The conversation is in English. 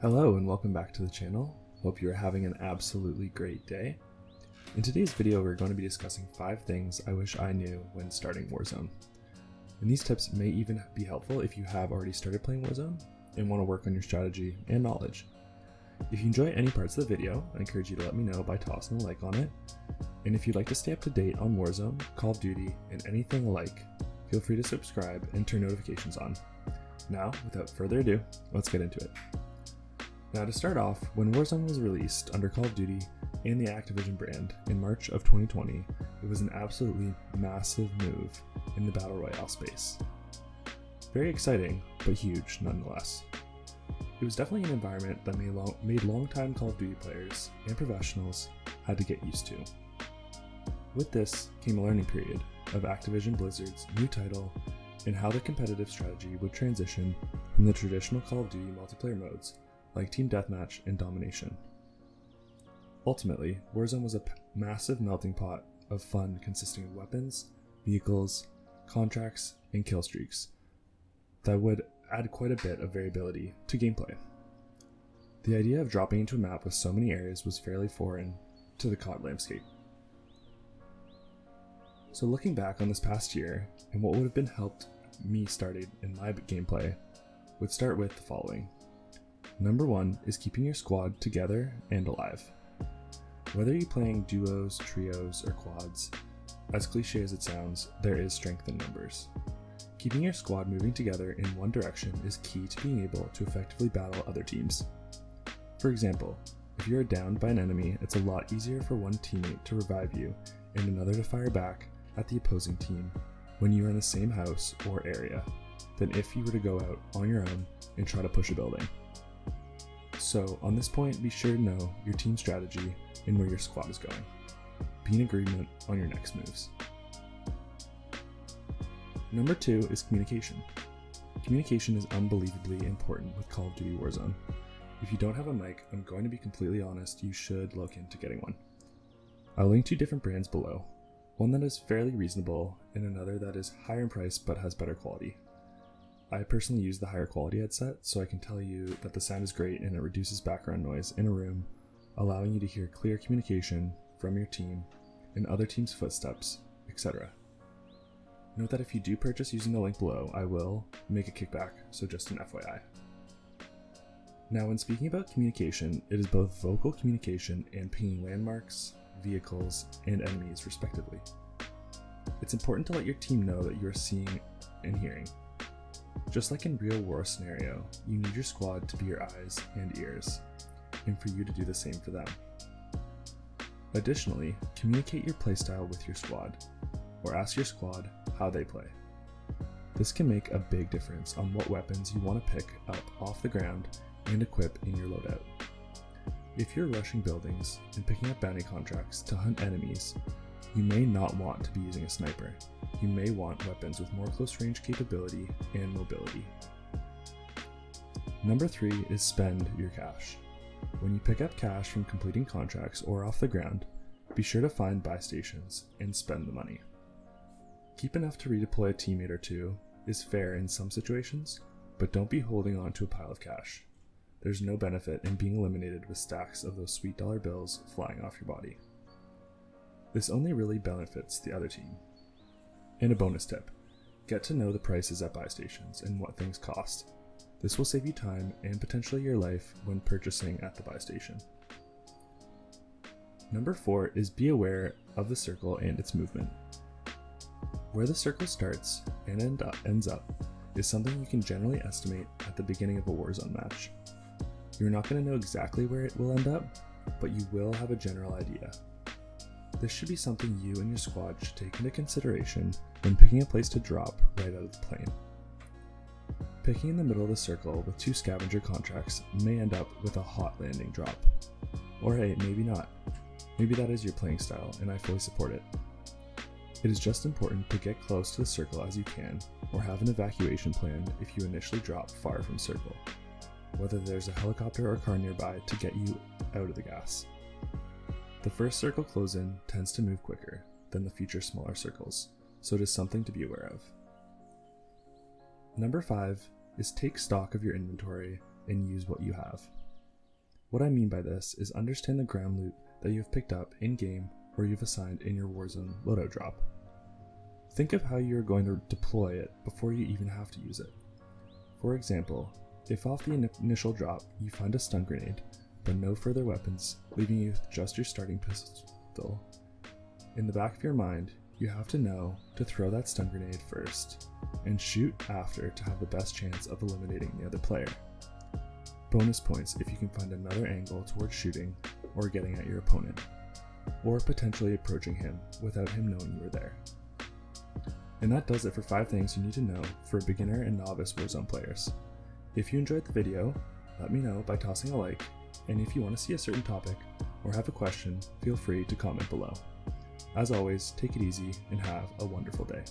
Hello and welcome back to the channel. Hope you are having an absolutely great day. In today's video, we're going to be discussing 5 things I wish I knew when starting Warzone. And these tips may even be helpful if you have already started playing Warzone and want to work on your strategy and knowledge. If you enjoy any parts of the video, I encourage you to let me know by tossing a like on it. And if you'd like to stay up to date on Warzone, Call of Duty, and anything alike, feel free to subscribe and turn notifications on. Now, without further ado, let's get into it. Now to start off, when Warzone was released under Call of Duty and the Activision brand in March of 2020, it was an absolutely massive move in the Battle Royale space. Very exciting, but huge nonetheless. It was definitely an environment that made long-time Call of Duty players and professionals had to get used to. With this came a learning period of Activision Blizzard's new title and how the competitive strategy would transition from the traditional Call of Duty multiplayer modes like Team Deathmatch and Domination. Ultimately, Warzone was a massive melting pot of fun consisting of weapons, vehicles, contracts, and kill streaks that would add quite a bit of variability to gameplay. The idea of dropping into a map with so many areas was fairly foreign to the COD landscape. So looking back on this past year and what would have been helped me started in my gameplay would start with the following. Number 1 is keeping your squad together and alive. Whether you're playing duos, trios, or quads, as cliche as it sounds, there is strength in numbers. Keeping your squad moving together in one direction is key to being able to effectively battle other teams. For example, if you are downed by an enemy, it's a lot easier for one teammate to revive you and another to fire back at the opposing team when you are in the same house or area than if you were to go out on your own and try to push a building. So on this point, be sure to know your team strategy and where your squad is going. Be in agreement on your next moves. Number 2 is communication. Communication is unbelievably important with Call of Duty Warzone. If you don't have a mic, I'm going to be completely honest, you should look into getting one. I'll link 2 different brands below. One that is fairly reasonable and another that is higher in price but has better quality. I personally use the higher quality headset, so I can tell you that the sound is great and it reduces background noise in a room, allowing you to hear clear communication from your team and other teams' footsteps, etc. Note that if you do purchase using the link below, I will make a kickback, so just an FYI. Now when speaking about communication, it is both vocal communication and pinging landmarks, vehicles, and enemies respectively. It's important to let your team know that you are seeing and hearing. Just like in real war scenario, you need your squad to be your eyes and ears, and for you to do the same for them. Additionally, communicate your playstyle with your squad, or ask your squad how they play. This can make a big difference on what weapons you want to pick up off the ground and equip in your loadout. If you're rushing buildings and picking up bounty contracts to hunt enemies, you may not want to be using a sniper. You may want weapons with more close range capability and mobility. Number 3 is spend your cash. When you pick up cash from completing contracts or off the ground, be sure to find buy stations and spend the money. Keep enough to redeploy a teammate or 2 is fair in some situations, but don't be holding on to a pile of cash. There's no benefit in being eliminated with stacks of those sweet dollar bills flying off your body. This only really benefits the other team. And a bonus tip, get to know the prices at buy stations and what things cost. This will save you time and potentially your life when purchasing at the buy station. Number 4 is be aware of the circle and its movement. Where the circle starts and ends up is something you can generally estimate at the beginning of a Warzone match. You're not going to know exactly where it will end up, but you will have a general idea. This should be something you and your squad should take into consideration when picking a place to drop right out of the plane. Picking in the middle of the circle with 2 scavenger contracts may end up with a hot landing drop. Or hey, maybe not. Maybe that is your playing style and I fully support it. It is just important to get close to the circle as you can, or have an evacuation plan if you initially drop far from circle, whether there's a helicopter or car nearby to get you out of the gas. The first circle close-in tends to move quicker than the future smaller circles, so it is something to be aware of. Number 5 is take stock of your inventory and use what you have. What I mean by this is understand the ground loot that you have picked up in-game or you've assigned in your Warzone loadout drop. Think of how you are going to deploy it before you even have to use it. For example, if off the initial drop you find a stun grenade, but no further weapons, leaving you with just your starting pistol, in the back of your mind, you have to know to throw that stun grenade first, and shoot after to have the best chance of eliminating the other player. Bonus points if you can find another angle towards shooting or getting at your opponent, or potentially approaching him without him knowing you were there. And that does it for 5 things you need to know for beginner and novice Warzone players. If you enjoyed the video, let me know by tossing a like, and if you want to see a certain topic or have a question, feel free to comment below. As always, take it easy and have a wonderful day.